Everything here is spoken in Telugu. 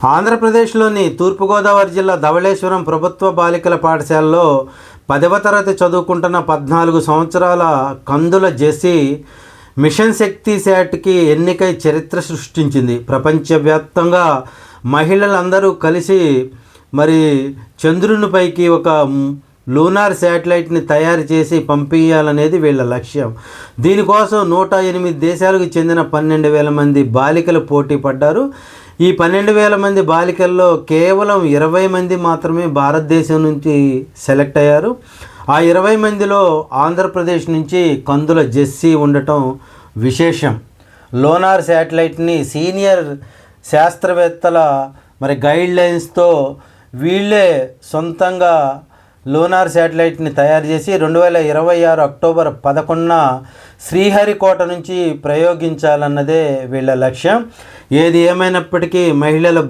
ఆంధ్రప్రదేశ్లోని తూర్పుగోదావరి జిల్లా ధవళేశ్వరం ప్రభుత్వ బాలికల పాఠశాలలో 10వ తరగతి చదువుకుంటున్న 14 సంవత్సరాల కందుల జెస్సీ మిషన్ శక్తి శాట్కి ఎన్నికై చరిత్ర సృష్టించింది. ప్రపంచవ్యాప్తంగా మహిళలందరూ కలిసి చంద్రునిపైకి ఒక లూనార్ శాటిలైట్ని తయారు చేసి పంపించాలనేది వీళ్ళ లక్ష్యం. దీనికోసం 108 దేశాలకు చెందిన 12,000 మంది బాలికలు పోటీ పడ్డారు. ఈ 12,000 మంది బాలికల్లో కేవలం 20 మంది మాత్రమే భారతదేశం నుంచి సెలెక్ట్ అయ్యారు. ఆ 20 మందిలో ఆంధ్రప్రదేశ్ నుంచి కందుల జెస్సీ ఉండటం విశేషం. లూనార్ శాటిలైట్ని సీనియర్ శాస్త్రవేత్తల గైడ్లైన్స్తో వీళ్ళే సొంతంగా లూనార్ శాటిలైట్ని తయారు చేసి 2026 అక్టోబర్ 11న శ్రీహరికోట నుంచి ప్రయోగించాలన్నదే వీళ్ళ లక్ష్యం. ఏది ఏమైనప్పటికీ మహిళల